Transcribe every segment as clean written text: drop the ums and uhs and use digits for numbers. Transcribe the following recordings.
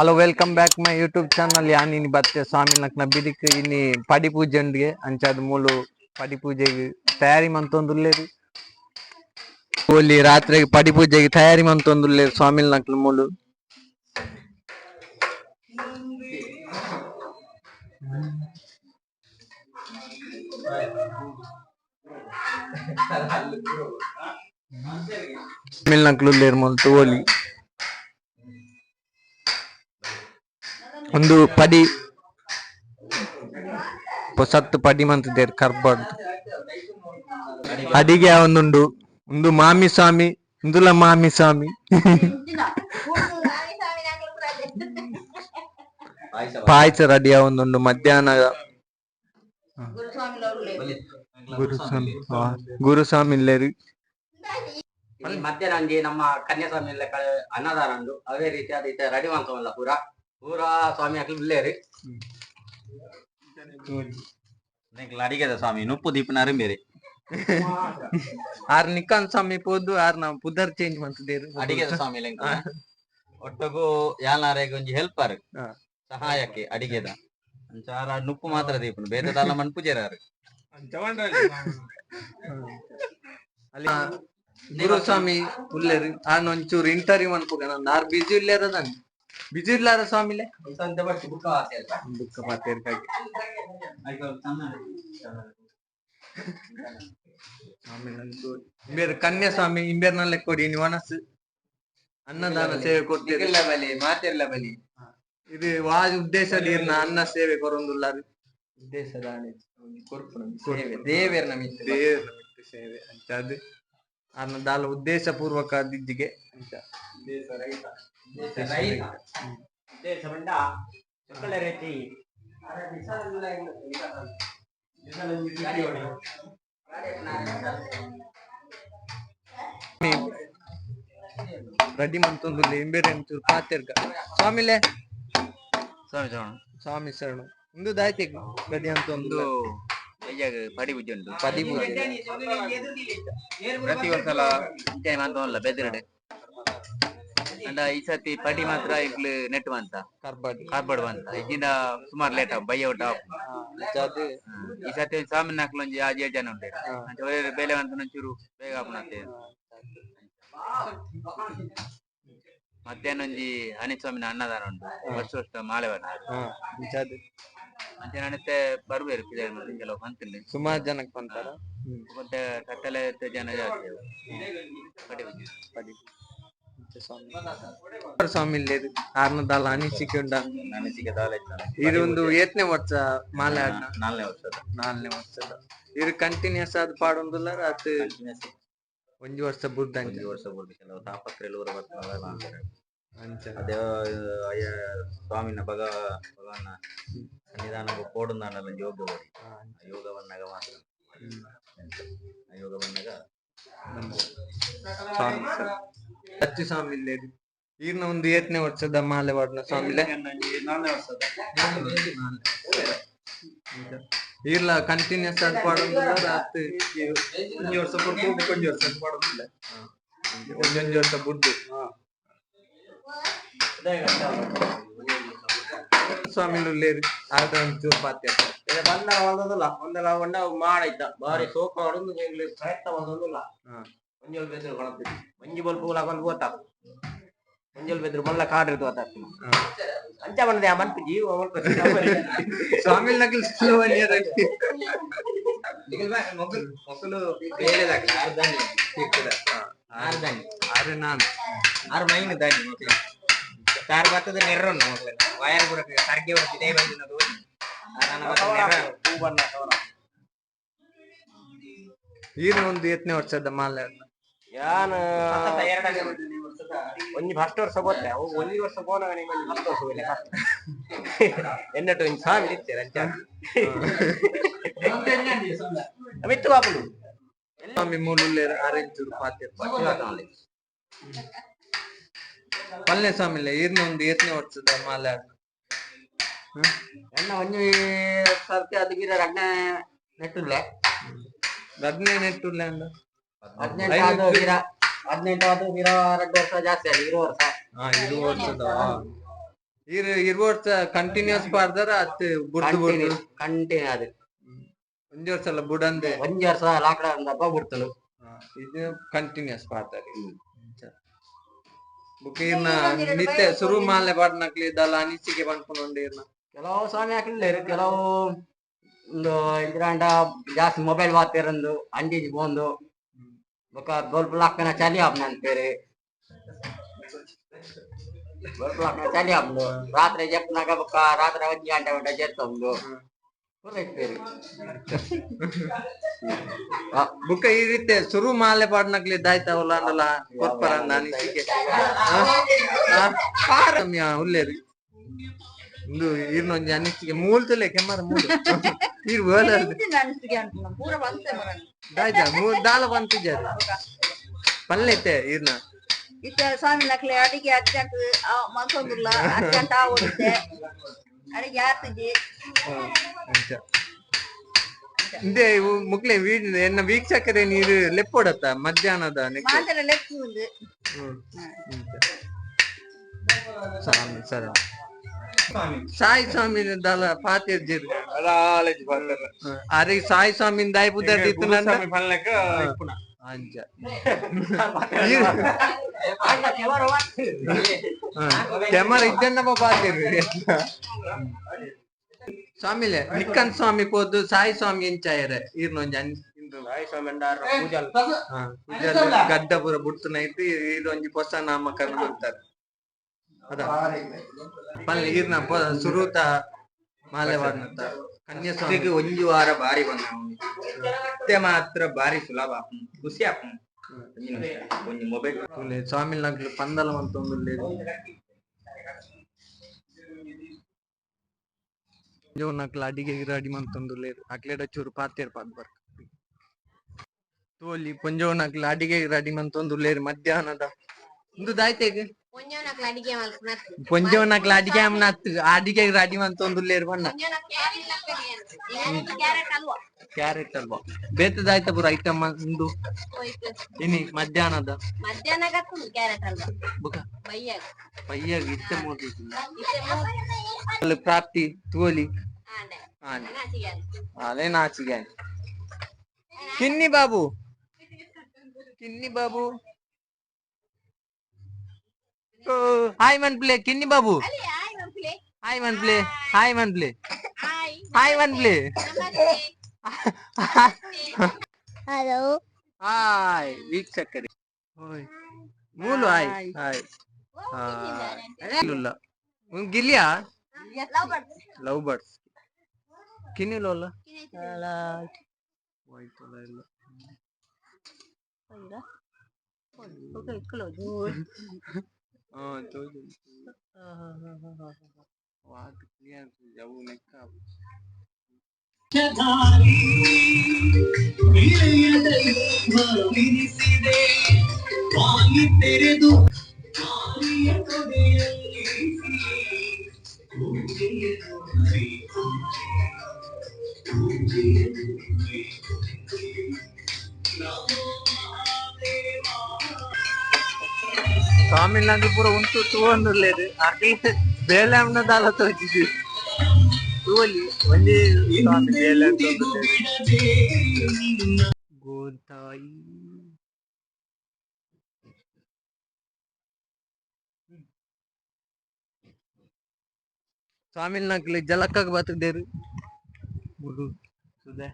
Hello welcome back my YouTube channel ಯಾನ್ ಇನಿ ಬತ್ತೆ ಸ್ವಾಮಿ ನಕ್ನ ಬಿದಿಕ್ ಇನಿ ಪಡಿ ಪೂಜೆ ಉಂಡಿಗೆ ಅಂಚಾದ ಮೂಲು ಪಡಿ ಪೂಜೆಗೆ ತಯಾರಿ ಮಂತೊಂದುಲ್ಲೇರು ಓಲಿ ರಾತ್ರಿಗೆ ಪಡಿ ಪೂಜೆಗೆ ತಯಾರಿ ಮಂತೊಂದುಲ್ಲೇರು ಸ್ವಾಮಿ ನಕ್ಲ ಮೂಲು ಸ್ವಾಮಿ ನಕ್ಲು ಮೂಲು ತೋಲಿ ಒಂದು ಪಡಿ ಸತ್ತು ಪಡಿ ಮಂತದೇರು ಕರ್ಬಾರ್ದು ಅಡಿಗೆ ಒಂದುಂಡು ಒಂದು ಮಾಮಿ ಸ್ವಾಮಿ ಇಂದುಲ ಮಾಮಿ ಸ್ವಾಮಿ ಪಾಯಸ ರೆಡಿ ಒಂದುಂಡು ಮಧ್ಯಾಹ್ನ ಗುರುಸ್ವಾಮಿ ಇಲ್ಲೇರಿ ಮಧ್ಯಾಹ್ನ ನಮ್ಮ ಕನ್ಯಾಸ್ವಾಮಿ ಅನ್ನದಾನ ಉಂಡು ಅದೇ ರೀತಿ ಅದೈತೆ ರೆಡಿ ಮಾಡ್ಕೊಂಬಲ್ಲ ಪೂರಾ ಸ್ವಾಮಿ ಹಾಕಿ ಅಡಿಗೆದ ಸ್ವಾಮಿ ನುಪ್ಪು ದೀಪನಾರು ಬೇರೆ ಆರ್ ನಿಕಾನ್ ಸ್ವಾಮಿ ಪೋದು ಆರ್ ನಾವು ಪುದರ್ ಚೇಂಜ್ ಮಾಡ್ತಿದ್ದೇವೆ ಅಡಿಗೆದ ಸ್ವಾಮಿ ಒಟ್ಟಗೂ ಯಾಲ್ನಾರೇಗ ಒಂಜಿ ಹೆಲ್ಪರ್ ಸಹಾಯಕ್ಕೆ ಅಡಿಗೆದ ಅಂಚಾರ ನುಪ್ಪು ಮಾತ್ರ ದೀಪನ ಬೇರೆದಲ್ಲ ಮನ್ ಪೂಜಾರು ಅಲ್ಲಿ ಗುರುಸ್ವಾಮಿ ಉಲ್ಲೇರಿ ಆನ್ ಒಂಚೂರು ಇಂಟರ್ವ್ಯೂ ಅನ್ಕೋಗ ನಾನು ಆರ್ ಬಿಜಿ ಇಲ್ಲೇರದನ್ ಬಿಜಿ ಇಲ್ಲಾರ ಸ್ವಾಮಿಲೆ ಬೇರೆ ಕನ್ಯಾಸ್ವಾಮಿ ಇಂಬೇರ್ನಲ್ಲೇ ಕೊಡಿ ನೀವು ಅನಸ್ ಅನ್ನದಾನ ಸೇವೆ ಕೊಡ್ತೀರಿ ಮಾತೆಲ್ಲ ಬಲಿ ಇದು ವಾಜ್ ಉದ್ದೇಶದಲ್ಲಿ ಇರ್ನ ಅನ್ನ ಸೇವೆ ಕೊರೊಂದುಲ್ಲಾರು ಉದ್ದೇಶದ ದೇವೇರ್ ನಮಿತ್ ಸೇವೆ ಅಂತ ಅದು ಅನ್ನದಾಲ ಉದ್ದೇಶ ಪೂರ್ವಕ ದಿದ್ದಿಗೆ ಅಂತ ರೆಡಿ ಮಂತೊಂದು ಎಂಬೇರೆ ಪಾತೆರ್ಗ ಸ್ವಾಮಿಲೆ ಸ್ವಾಮಿ ಶರಣು ಇಂದು ದಾಯ್ತಿ ರೆಡಿ ಅಂತ ಒಂದು ಪಡಿ ಪೂಜೆ ಉಂಟು ಪದಿ ಪೂಜೆ ಪ್ರತಿ ವರ್ಷಲ ಮಂತಲ್ಲ ಬೆದರಡೆ ಅಂಡ ಈ ಸತಿ ಪಡಿ ಮಾತ್ರ ಇಗ್ಲು ನೆಟ್ ಬಂತ ಕಾರ್ಬಾಡ್ ಬಂತ ಇದ್ದಿಂದ ಸುಮಾರು ಲೇಟ್ ಬಯ್ಯ ಊಟ ಈ ಸತಿ ಸ್ವಾಮಿ ನಾಕ್ಲು ಒಂಜಿ 6 ಜನ ಉಂಟೆ ಬೇಲೆ ಬಂತ ಒಂಚೂರು ಬೇಗ ಆಪುನತ್ತೆ ಮಧ್ಯಾಹ್ನ ಒಂಜಿ ಹನಿಸ್ವಾಮಿನ ಅನ್ನದಾನ ಉಂಟು ವರ್ಷ ಮಾಲೆ ಅಂಚೆ ನಡತೆ ಬರ್ಬೇರು ಕೆಲವು ಬಂತಿಲ್ಲ ಸುಮಾರು ಜನಕ್ಕೆ ಬಂತಾರ ಮತ್ತೆ ಕತ್ತಲೆ ಜನ ಜಾಸ್ತಿ ಸ್ವಾಮಿ ಇಲ್ಲೇದು ಆರ್ನದಾಲ ಅನಿಸಿಕೆ ಉಂಡ ಅನಿಸಿಕೆ ದಾಲ ಇದು ಒಂದು 8ನೇ ವರ್ಷ ಮಾಲೆ ಆಡ್ನ 4ನೇ ವರ್ಷದ ಇದು ಕಂಟಿನ್ಯೂಸ್ ಆದ ಪಾಡೊಂದುಲ್ಲ ಅದು ಒಂಜಿ ವರ್ಷ ಬುರ್ದ ಕೆಲವು ತಾಪತ್ರೆಯಲ್ಲಿ ಊರ ಅದೇ ಸ್ವಾಮಿನ ಭಗವಾನ ಸನ್ನಿಧಾನ ಕೋಡುಂದಾನ ಯೋಗ ಯೋಗ ಬಂದಾಗ ಮಾತ್ರ ಯೋಗ ಬಂದಾಗ ಹಚ್ಚಿ ಸ್ವಾಮಿ ಇಲ್ಲೇ ಈರ್ನ ಒಂದು 8ನೇ ವರ್ಷದ ಮಾಲೆ ವಾಡ್ನ ಸ್ವಾಮಿಲೆ 4ನೇ ವರ್ಷದ ಈರ್ಲ ಕಂಟಿನ್ಯೂಸ್ ಆದ ಪಾಡೊಂದಿಲ್ಲ ರಾತ್ರಿ ಒಂಜಿ ವರ್ಷ ಬುಡ್ದು ಒಂಜಿ ವರ್ಷ ಪಾಡೊಂದಿಲ್ಲ ಒಂದೊಂದು ವರ್ಷ ಬುಡ್ದು ಸ್ವಾಮಿ ಉಲ್ಲೇರಿ ಆದ ಒಂಚೂರು ಪಾತ್ಯ ಬಂದ ಒಂದೊಂದಿಲ್ಲ ಒಂದೆಲ್ಲ ಒಂಡ ಮಾಡಾಯ್ತ ಬಾರಿ ಸೋಕ ಹೊಡೊಂದು ಪ್ರಯತ್ನ ಒಂದೊಂದಿಲ್ಲ ಒಂಜೋಲ್ ಬೆದ್ರು ಕೊಳತಿದ್ವಿ ಒಂಜಿ ಬಲ್ಪು ಹಾಕೊಂಡು ಹೋತ ಒಂಜೋಲ್ ಬೆದ್ರು ಮಲ್ಲ ಕಾಡ್ ಇರ್ತು ಹೋತ ಅಂಚ ಬಂದದೆ ಆ ಮನ್ಪು ಜೀವ ಸ್ವಾಮಿ ನಕಲ್ ಮೊಕ್ಕಲು ಬೇರೆದಾಗಿ ಆರು ನಾನು ಆರು ಮೈನ್ ದಾನಿ ಮೊಕ್ಕಲು ಸಾರು ಬರ್ತದ ನೆರ್ರನ್ನು ಮೊಕ್ಕಲು ವಯರ್ ಕೂಡ ಸರ್ಗೆ ಬರ್ತಿದೆ ಬಂದಿನದು ಹೂ ಬಣ್ಣ ಈನ ಒಂದು 8ನೇ ವರ್ಷದ ಮಾಲೆ ಯಾನ್ ಒಂಜಿ ಫಸ್ಟ್ ವರ್ಷ ಗೊತ್ತೆ ಅವು ಒಂಜಿ ವರ್ಷ ಹೋದಾಗ ನಿಮ್ಗೆ 10 ವರ್ಷ ಇಲ್ಲ ಎನ್ನಟ್ಟು ಒಂಜಿ ಸ್ವಾಮಿ ಇರ್ತೀರ ಅಂಚ ಮಿತ್ತು ಬಾಪುಡು ಸ್ವಾಮಿ ಮೂಲುಲ್ಲೇರ ಆರೆಂಚೂರು ಪಾತ್ಯ ಪಲ್ಲೆ ಸ್ವಾಮಿಲೆ ಈರ್ನ ಒಂದು 8ನೇ ವರ್ಷದ ಮಾಲೆ ಎನ್ನ ಒಂಜಿ ಸರ್ತಿ ಅದು ಗಿರ ರಡ್ನೆ ನೆಟ್ಟುಲ್ಲೆ ರಡ್ನೆ ನೆಟ್ಟುಲ್ಲೆ ಅಂದ 18 ಗಿರ 18 ಅದು ಗಿರ 2 ವರ್ಷ ಜಾಸ್ತಿ ಆಗಿ 20 ವರ್ಷ ಇರುವ ವರ್ಷದ ಇರು ವರ್ಷ ಕಂಟಿನ್ಯೂಸ್ ಪಾಡ್ದಾರ ಅತ್ ಬುಡ್ದು ಬುಡ್ದು ಕಂಟಿನ್ಯೂ ಅದು ಒಂಜಿ ವರ್ಷ ಅಲ್ಲ ಬುಡಂದೆ ಒಂಜಿ ವರ್ಷ ಲಾಕ್ಡೌನ್ ದಪ್ಪ ಬಿಡ್ತಲು ಇದು ಕಂಟಿನ್ಯೂಸ್ ಪಾಡ್ದಾರಿ ಬುಕ್ ಇರ್ನ ನಿತ್ಯ ಶುರು ಮಾಲೆ ಪಾಡ್ನಕ್ಲಿ ಇದಲ್ಲ ಅನಿಸಿಕೆ ಪನ್ಪುನೊಂದು ಇರ್ನ ಕೆಲವು ಸ್ವಾಮಿ ಹಾಕಲಿಲ್ಲ ಕೆಲವು ಒಂದು ಇಂದ್ರಾಂಡ ಜಾಸ್ತಿ ಮೊಬೈಲ್ ವಾತಿರಂದು ಅಂಜಿಜಿ ಬೋಂದು ಬೊಕ ಬಲ್ಪ್ ಲಾಕ್ಕನ ಚಲಿ ಆಪ್ನ ಅಂತೀರಿ ಬಲ್ಪ್ ಲಾಕ್ಕನ ಚಲಿ ಆಪ್ನು ರಾತ್ರಿ ಜಪ್ನಾಗ ಬೊಕ ರಾತ್ರಿ 1 ಗಂಟೆ ಉಂಟ ಜೆತ್ತೊಂದು ಬುಕ್ಕ ಈ ರೀತಿ ಶುರು ಮಾಲೆ ಪಾಡ್ನಕ್ಲಿ ದಾಯ್ತಾವಲ್ಲ ಅಂದಲ್ಲ ಕೊರ್ಪರಂದ ಅನಿಸಿಕೆ ಉಲ್ಲೇರಿ ಇಂದು ಇರ್ನೊಂಜಿ ಅನಿಸಿಕೆ ಮೂಲ್ತಲೆ ಕೆಮ್ಮರ ಮೂಲು ಇರ್ ದಾಯ್ತಾ ದಾಲ ಬಂತಿದ್ದಾರೆ ಪಲ್ಲೆತ್ತೆ ಇರ್ನ ಇತ್ತ ಸ್ವಾಮಿ ನಕ್ಲೆ ಅಡಿಗೆ ಅರ್ಜೆಂಟ್ ಮನ್ಸೊಂದಿಲ್ಲ ಅರ್ಜೆಂಟ್ ಆಗೋಡುತ್ತೆ ಅಡಿಗೆ ಆಗ್ತಿದ್ದಿ ಇಂದೇ ಮುಕ್ಲೆ ಎನ್ನ ವೀಕ್ಷಕರೇ ನೀರು ಲೆಪ್ಪೊಡತ್ತ ಮಧ್ಯಾಹ್ನದ ಮಾತ್ರ ಲೆಪ್ಪು ಉಂದು ಸರ ಸಾಯಿ ಸ್ವಾಮಿ ದಾಲ ಪಾತಿರ್ಜಿರ್ ಅರೆ ಸಾಯಿ ಸ್ವಾಮಿ ದಾಯಿ ಬುದ್ಧಿ ಅಂಚ ಕ್ಯಾಮರಾ ಇದ್ದನ್ನಪ್ಪ ಪಾತಿರ್ರಿ ಸ್ವಾಮಿಲೆ ನಿಕ್ಕನ್ ಸ್ವಾಮಿ ಪೋದು ಸಾಯಿ ಸ್ವಾಮಿ ಎಂಚಾಯರೆ ಇರ್ನೊಂಜಿ ಸಾಯಿ ಸ್ವಾಮಿ ಪೂಜಲ್ ಗಡ್ಡ ಪೂರ ಬುಡ್ತುನ ಇತ್ತು ಇದೊಂಜಿ ಹೊಸ ನಾಮಕರಣ ಮಾಡ್ತಾರೆ ಅದ ಪಲ್ಲೆ ಈರ್ನ ಸುರೂತ ಮಾಲೆ ವಾಡ್ನತ್ತ ಕನ್ಯಾಸ್ವಾಮಿಗೆ ಒಂಜಿ ವಾರ ಬಾರಿ ಬಂದ ಮತ್ತೆ ಮಾತ್ರ ಬಾರಿ ಸುಲಭ ಖುಷಿ ಆಪ್ ಒಂಜಿ ಮೊಬೈಲ್ ಸ್ವಾಮಿಲ್ ನಕ್ಲು ಪಂದಲ ಮಂತೊಂದುಲ್ಲೆ ನಕ್ಲು ಅಡಿಗೆ ರೆಡಿ ಮಂತೊಂದುಲ್ಲೇರು ಅಕ್ಲೆಡ ಚೂರು ಪಾತೇರ್ ಪಾದ್ ಬರ್ಕ ತೋಲಿ ಪೊಂಜೋ ನಕ್ಲು ಅಡಿಗೆ ರೆಡಿ ಮಂತೊಂದುಲ್ಲೇರು ಮಧ್ಯಾಹ್ನದ ಇಂದು ದಾಯ್ತೆಗ್ ಪೊಂಜೋ ನಕ್ಲು ಅಡಿಗೆ ಅಡಿಗೆ ರೆಡಿ ಮಂತೊಂದುಲ್ಲೇರು ಬಣ್ಣ ಕ್ಯಾರೆಟ್ ಅಲ್ವಾ ಬೇತದಾಯ್ತ ಪೂರ ಐಟಮ್ ಉಂಡು ಇನಿ ಮಧ್ಯಾಹ್ನದ ಪಯ್ಯಾಗ ಇತ್ತೆ ಮೂರು ಪ್ರಾಪ್ತಿ ತೋಲಿ ಅಲೆ ನಾಚಿಗೆ Kinni Babu hi man play Kinni Babu hi man play hello hi ವೀಕ್ಷಕರೇ ಮೂಲು ಹಾಯ್ ಇಲ್ಲ ಗಿಲಿಯಾ ಲವ್ ಬರ್ಡ್ಸ್ ಕಿನ್ನಿಲೋಲ್ಲ ವೈಟ್ ಅಲ್ಲ ಇಲ್ಲ वाट क्लियर जाऊ नेक्का ತಮಿಳ್ನಾಡು ಪೂರ ಉಂಟು ತೂವೊಂದುಲ್ಲೆರ್ ಅಕ್ಲೆ ಬೇಲೆಮ್ನ ದಾಲ ತೋಜಿದಿ ತೂವೊಲಿ ಒಂಜಿ ಸ್ವಾಮಿ ಬೇಲೆಮ್ ಗೋತಾಯಿ ತಮಿಳ್ನಾಗ್ಲಿ ಜಲಕ್ಕಗ್ ಬತ್ತದೇರು ಮುರು ಸುದೆ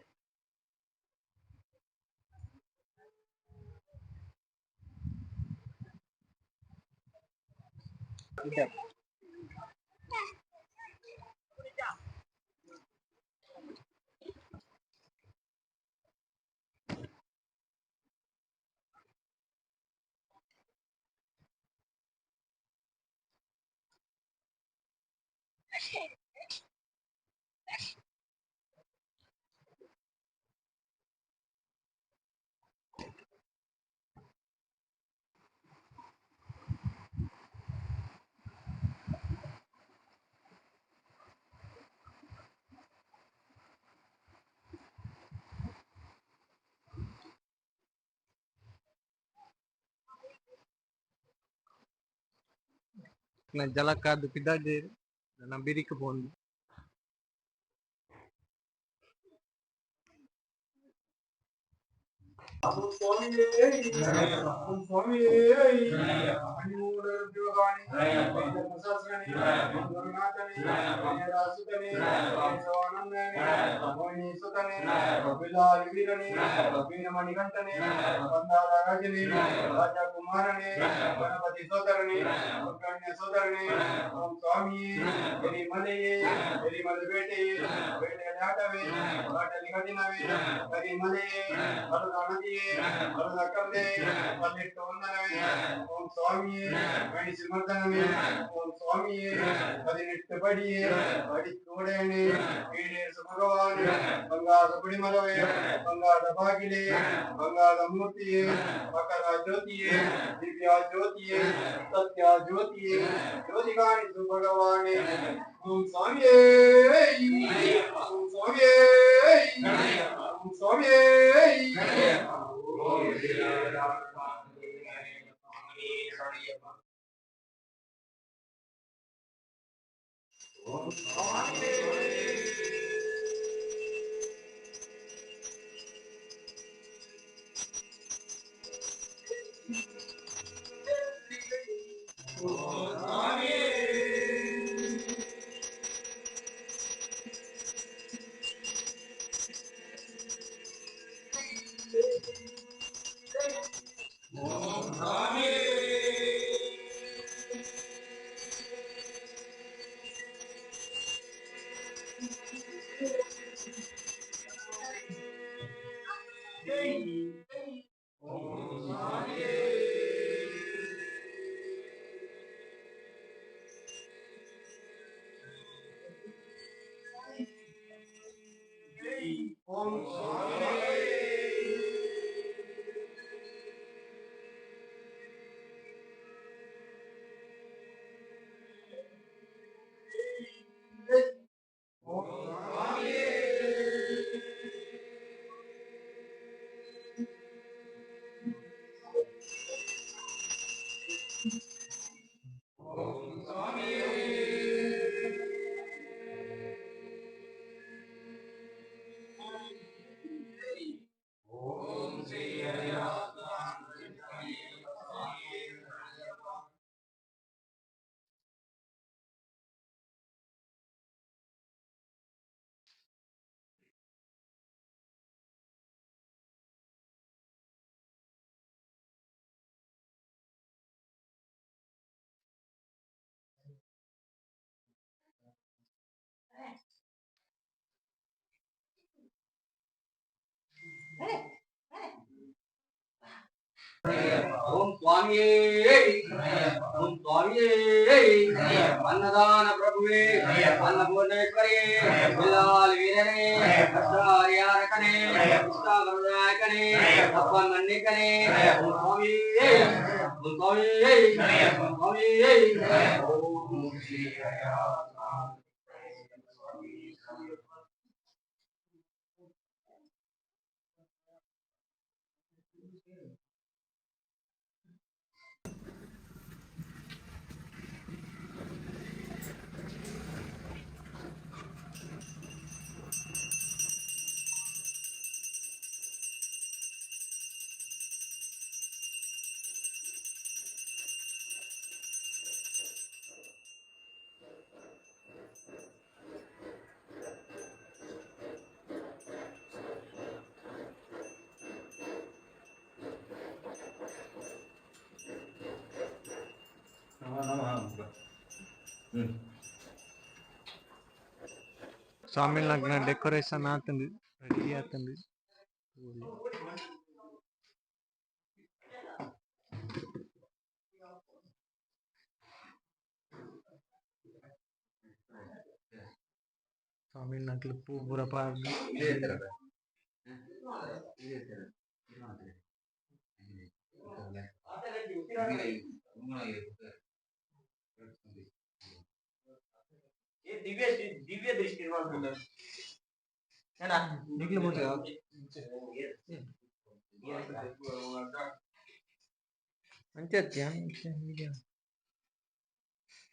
ಜಲಕ್ಕ ಅದು ಪಿದಾಡಿ ನಾ ಬಿರಿಕ್ ಬೋದು ಮಣಿಕಂಠನೆ ರಾಜನೇ ರಾಜಕುಮಾರನೇ ಗಣಪತಿ ಸೋದರನೇ ಕನ್ಯ ಸೋದರನೇ ಓಂ ಸ್ವಾಮಿಯೇ ಎರಿಮಲೆಯೇ ಎರಿಮಲೆ ಬೇಟೆಯೇ ಬೇಟೆಯಲ್ಲಿ ಆಟವೇ ಆಟಲಿ ಕಠಿಣವೇ ಕರಿಮಲೆಯೇ ಹರದ ನದಿಯೇ ಹರದ ಕಲ್ಲೆ ಕಲ್ಲಿಟ್ಟು ವಂದನವೇ ಓಂ ಸ್ವಾಮಿಯೇ ಗಣಿಸಿ ಮರ್ದನವೇ ಓಂ ಸ್ವಾಮಿಯೇ 18 ಪಡಿಯೇ ಅಡಿತ್ತು ಒಡೆಯಣೆ ಈಡೇರಿಸು ಭಗವಾನೇ ಬಂಗಾರದ ಕುಡಿಮರವೇ ಬಂಗಾರದ ಬಾಗಿಲೇ ಬಂಗಾರದ ಮೂರ್ತಿಯೇ ಮಕರ ಜ್ಯೋತಿಯೇ ದಿವ್ಯ ಜ್ಯೋತಿಯೇ ಸತ್ಯ ಜ್ಯೋತಿಯೇ ಜ್ಯೋತಿ ಕಾಣಿಸು ಭಗವಾನೇ ಓಂ ಸ್ವಾಮಿಯೇ ಓಂ ಸ್ವಾಮಿಯೇ ಓಂ ಸ್ವಾಮಿಯೇ ಓಂ ಸ್ವಾಮಿಯೇ ಓಂ ಸ್ವಾಮಿಯೇ ಓಂ ಸ್ವಾಮಿಯೇ ಅನ್ನದಾನ ಪ್ರಭುವೇ ಅನ್ನಪೂರ್ಣೇಶ್ವರಿಯೇ ಬಿಲ್ಲಾಲ್ ವೀರನೇ ಕೃಷ್ಣಾರಿಯಾರಕನೇ ಕೃಷ್ಣಾಗರುನಾಯಕನೇ ಅಪ್ಪನ್ ಮನ್ನಿಕನೇ ಓಂ ಸ್ವಾಮಿಯೇ ಓಂ ಸ್ವಾಮಿಯೇ ಓಂ ಸ್ವಾಮಿಯೇ ಓಂ ಶ್ರೀ ಸ್ವಾಮಿ ಲಗ್ನ ಡೆಕೋರೇಷನ್ ಆತಂದು ರೆಡಿ ಆತಂದು ಸ್ವಾಮಿ ನಕ್ಲು ಪೂ ಪೂರ ಪಾರ್ದು ದಿವ್ಯ ದೃಷ್ಟಿ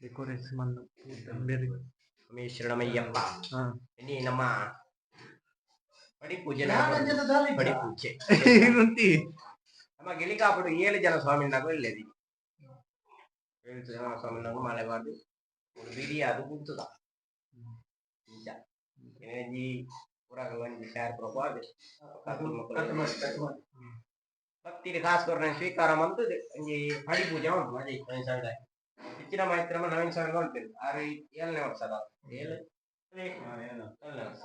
ಡೆಕೋರೇಷನ್ ಬೇರೆ ಶರಣಮಯ್ಯಪ್ಪ. ಇನಿ ನಮ್ಮ ಪಡಿಪೂಜೆ ಪಡಿಪೂಜೆ ನಮ್ಮ ಗಿಳಿಕಾಪುಡು 7 ಜನ ಸ್ವಾಮಿನಾಗ ಒಳ್ಳೇದಿ 7 ಜನ ಸ್ವಾಮಿನಾಗ ಮಾಲೆ ಬಾರ್ದು ಬಿಡಿ ಅದು ಕೂತದ ನಿಜ ಏನೇಜಿ ಪೂರಾ ಗಂಜಿ ಶಾರ್ ಪ್ರಭಾವ ಭಕ್ತಿ खास करने स्वीकार मंतु ಈ ಪಡಿ ಪೂಜೆ ಉಂಟು ಅದೇ ನವೀನ್ ಸ್ವಾಮಿ ಹೆಚ್ಚಿನ ಮಾಹಿತಿ ನಮ್ಮ ನವೀನ್ ಸ್ವಾಮಿ ಉಂಟು 7ನೇ ವರ್ಷ ಅದ 7ನೇ ವರ್ಷ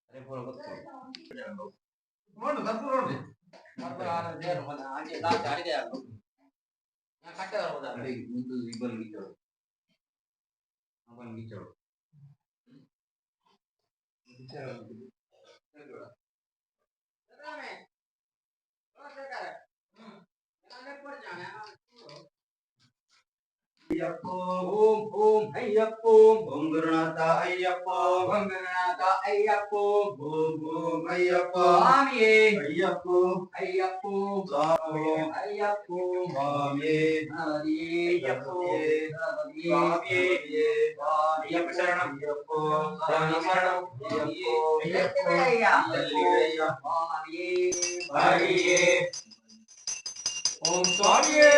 ಅದೇ ಪೂರ ಗೊತ್ತಿಲ್ಲ ನೋಡು ಕರ್ಪೂರ ಉಂಟು ಕರ್ಪೂರ ದೇವರು ಮನೆ ಆಂಟಿ ಲಾಸ್ಟ್ ಅಡಿಗೆ ಆಗೋದು ನಾ ಕಟ್ಟೆ ಬರಬಹುದು ಅದೇ ಮುಂದು ಇಬ್ಬರು ಗೀಚೋಡು ಅವನು ಗೀಚೋಡು ಅಯ್ಯಪ್ಪೋ ಓಂ ಓಂ ಅಯ್ಯಪ್ಪೋ ಓಂ ಗುರುನಾಥ ಅಯ್ಯಪ್ಪೋ ಓಂ ಗುರುನಾಥ ಅಯ್ಯಪ್ಪೋ ಓಂ ಓಂ ಅಯ್ಯಪ್ಪೋ ಸ್ವಾಮಿಯೇ ಅಯ್ಯಪ್ಪೋ ಅಯ್ಯಪ್ಪೋ ಸ್ವಾಮಿಯೇ ಅಯ್ಯಪ್ಪೋ ಸ್ವಾಮಿಯೇ ಹರಿಯೇ ಅಯ್ಯಪ್ಪೋ ಸ್ವಾಮಿಯೇ ಅಯ್ಯಪ್ಪ ಶರಣಂ ಅಯ್ಯಪ್ಪೋ ಸ್ವಾಮಿ ಶರಣಂ ಅಯ್ಯಪ್ಪೋ ಅಯ್ಯಪ್ಪ ಸ್ವಾಮಿಯೇ ಹರಿಯೇ ಓಂ ಸ್ವಾಮಿಯೇ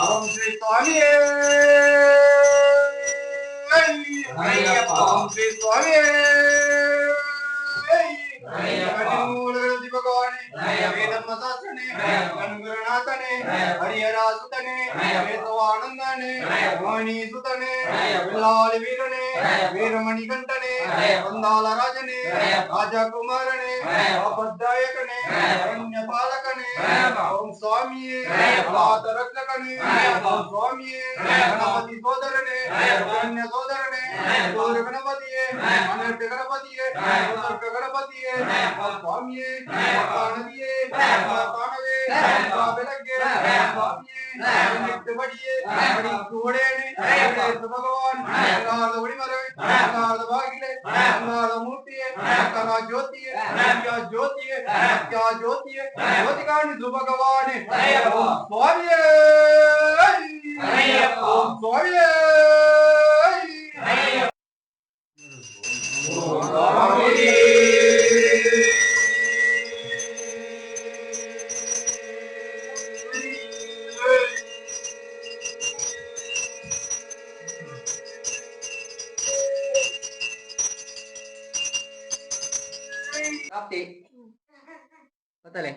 ಓಂ ಶ್ರೀ ಸ್ವಾಮಿಯೇ ಅಯ್ಯಪ್ಪ ಓಂ ಶ್ರೀ ಸ್ವಾಮಿಯೇ ಮೂಲ ಭಗವಾನೇ ವೇದಮ್ಮ ಶಾಸ್ತ್ರನೇ ಗುರುನಾಥನೇ ಹರಿಹರಾಸುತನೇ ವೇದವಾನಂದನೇ ವಾಣಿ ಸುತನೇ ಬಿಲ್ಲಾಲಿ ವೀರನೇ ವೀರಮಣಿ ಕಂಠನೇ ವಂದಾಲ ರಾಜನೇ ರಾಜಕುಮಾರನೇ ಅಪದಾಯಕನೇ ಅರಣ್ಯ ಪಾಲಕನೇ ಓಂ ಸ್ವಾಮಿಯೇ ಅನಾಥ ರಕ್ಷಕನೇ ಓಂ ಸ್ವಾಮಿಯೇ ಗಣಪತಿ ಸೋದರನೇ ಅರಣ್ಯ ಸೋದರನೇ ಗೌರ ಗಣಪತಿಯೇ ಅನರ್ಥ ಗಣಪತಿಯೇ ಸ್ವರ್ಗ ಗಣಪತಿಯೇ ಸ್ವಾಮಿಯೇ ನದಿಯೇ ತಾಣವೇ ಬೆಳಗ್ಗೆ ಸ್ವಾಮಿಯೇ ನಿತ್ಯ ಬಡಿಯೇ ಬಡಿಸುವಡೇನೆ ಭಗವಾನ್ ಅಂಗಾರದ ಒಡಿಮರವೇ ಅಂಗಾರದ ಬಾಗಿಲೆ ಅಂಗಾರದ ಮೂರ್ತಿಯೇ ಅಂಗಾರ ಜ್ಯೋತಿಯೇ ಜ್ಯೋತಿಯೇ ಜ್ಯೋತಿಯೇ ಜ್ಯೋತಿ ಕಾಣಿಸು ಭಗವಾನೇ ಸ್ವಾಮಿಯೇ ಸ್ವಾಮಿಯೇ ಗೊತ್ತಲೆ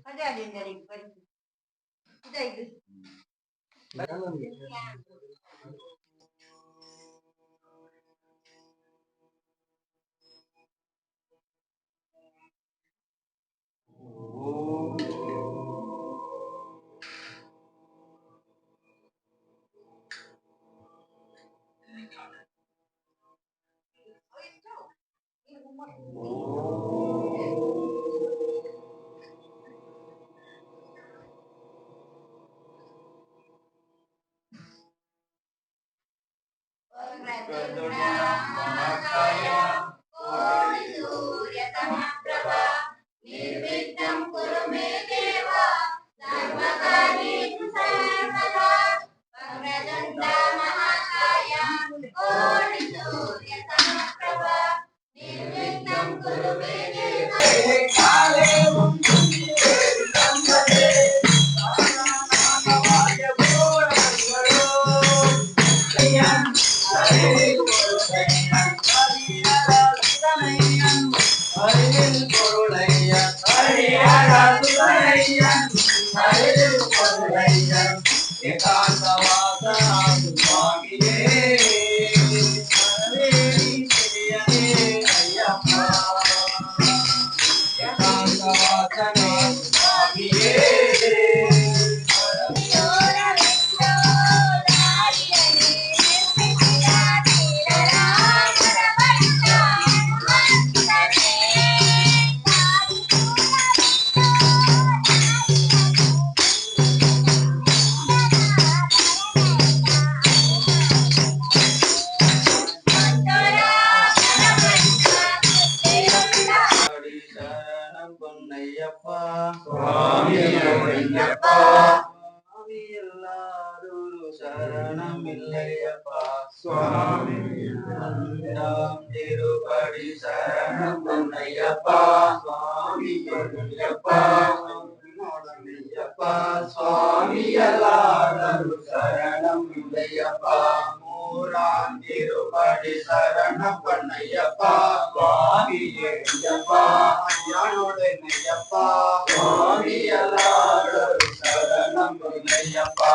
ಅದೇ ಅದೇ ಇದಾಯ್ತು निर्विघ्नं कुरु मे देव सर्वकार्येषु सर्वदा वक्रतुण्ड महाकाय कोटि सूर्यसमप्रभा निर्विघ्नं कुरु मे देव சுவாமியப்பா சுவாமி எல்லாரொரு சரணம் இல்லையப்பா சுவாமி திருப்படி சரணம் பொன்னையப்பா சுவாமி ஐயப்பா சுவாமி எல்லாரொரு சரணம் இல்லையப்பா மூரான் திருப்படி சரணம் பொன்னையப்பா சுவாமி ஐயப்பா ஐயானோட நெய்யப்பா சுவாமி எல்லாரொரு சரணம் பொன்னையப்பா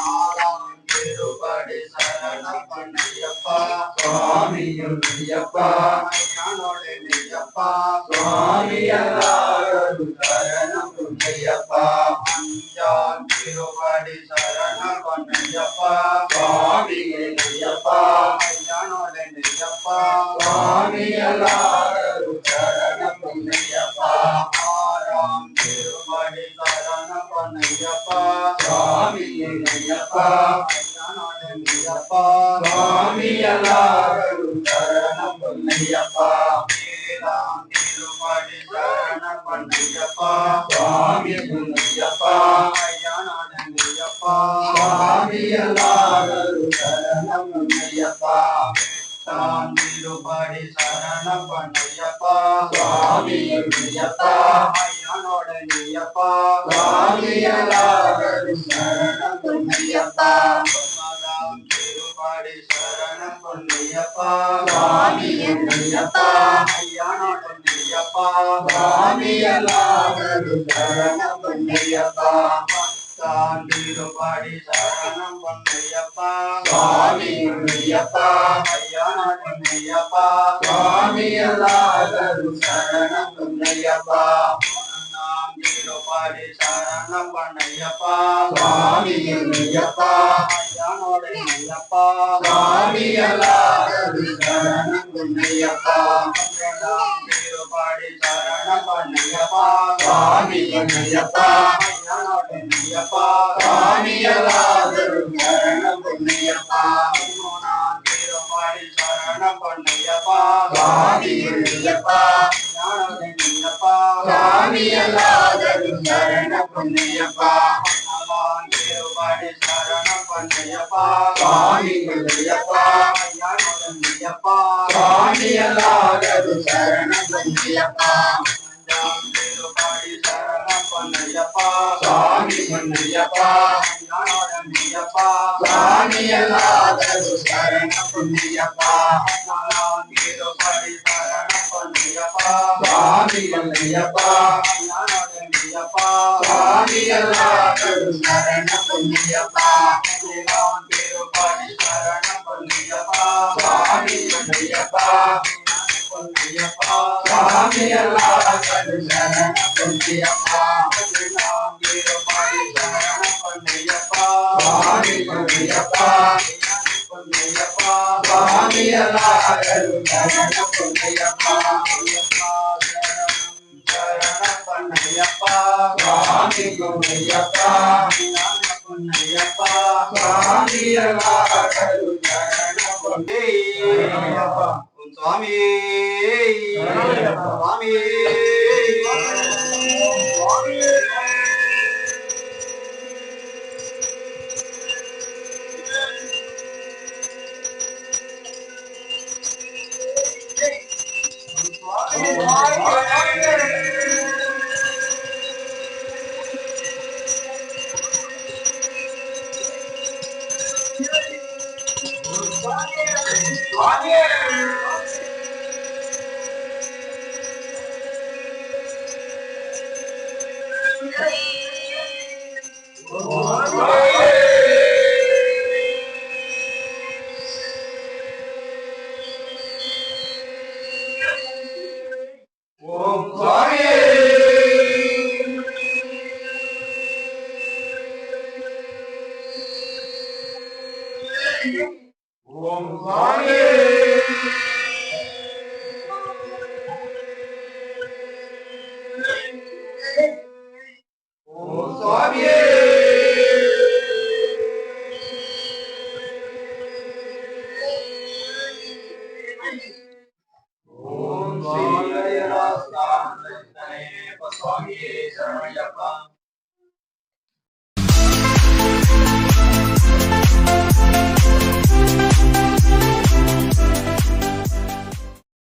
ஆறாம் திருப்படி சரணம் பொன்னையப்பா சுவாமி ஐயப்பா ஐயானோட நெய்யப்பா சுவாமி எல்லாரொரு சரணம் பொன்னையப்பா அஞ்சாம் திருப்படி சரணம் பொன்னையப்பா சுவாமி ஐயப்பா ஐயானோட நெய்யப்பா சுவாமி எல்லாரொரு சரணம் பொன்னையப்பா ஆறாம் திருப்படி சரணம் பொன்னையப்பா சுவாமி ஐயப்பா ஐயானோட நெய்யப்பா சுவாமி எல்லாரொரு சரணம் பொன்னையப்பா ஏழாம் திருப்படி சரணம் பொன்னையப்பா சுவாமி ஐயப்பா ஐயானோட நெய்யப்பா சுவாமி எல்லாரொரு சரணம் பொன்னையப்பா எட்டாம் திருப்படி சரணம் பொன்னையப்பா சுவாமி ஐயப்பா ஐயானோட நெய்யப்பா சுவாமி எல்லாரொரு சரணம் பொன்னையப்பா ஒன்பதாம் திருப்படி சரணம் பொன்னையப்பா சுவாமி ஐயப்பா ஐயானோட நெய்யப்பா சுவாமி எல்லாரொரு சரணம் பொன்னையப்பா பத்தாம் திருப்படி சரணம் பொன்னையப்பா சுவாமி ஐயப்பா ஐயானோட நெய்யப்பா சுவாமி எல்லாரொரு சரணம் பொன்னையப்பா பன்னெண்டாம் திருப்படி சரணம் பொன்னையப்பா சுவாமி ஐயப்பா ஐயானோட நெய்யப்பா சுவாமி எல்லாரொரு சரணம் பொன்னையப்பா பன்னிரெண்டாம் திருப்படி சரணம் பொன்னையப்பா சுவாமி ஐயப்பா ஐயானோட நெய்யப்பா சுவாமி எல்லாரொரு சரணம் பொன்னையப்பா பதிமூணாம் திருப்படி சரணம் பொன்னையப்பா சுவாமி ஐயப்பா ஐயானோட நெய்யப்பா சுவாமி எல்லாரொரு சரணம் பொன்னையப்பா பதினாலாம் திருப்படி சரணம் பொன்னையப்பா சுவாமி ஐயப்பா ஐயானோட நெய்யப்பா சுவாமி எல்லாரொரு சரணம் பொன்னையப்பா அஞ்சாம் திருப்படி சரணம் பொன்னையப்பா சுவாமி ஐயப்பா ஐயானோட நெய்யப்பா சுவாமி எல்லாரொரு சரணம் பொன்னையப்பா பதினாலாம் திருப்படி சரணம் பொன்னையப்பா சுவாமி ஐயப்பா ஐயானோட நெய்யப்பா சுவாமி எல்லாரொரு சரணம் பொன்னையப்பா பதினேழாம் திருப்படி சரணம் பொன்னையப்பா சுவாமி ஐயப்பா பொன்னையப்பா சுவாமி எல்லாரொரு சரணம் பொன்னையப்பா பதினேழாம் திருப்படி சரணம் பொன்னையப்பா சுவாமி ஐயப்பா பொன்னையப்பா சுவாமி எல்லாரொரு சரணம் பொன்னையப்பா சரணம் பொன்னையப்பா சுவாமி ஐயப்பா பொன்னையப்பா சுவாமி எல்லாரொரு சரணம் பொன்னையப்பா சுவாமி சுவாமி ಸ್ವಾಮಿಯೇ ಶರಣಯ್ಯಪ್ಪ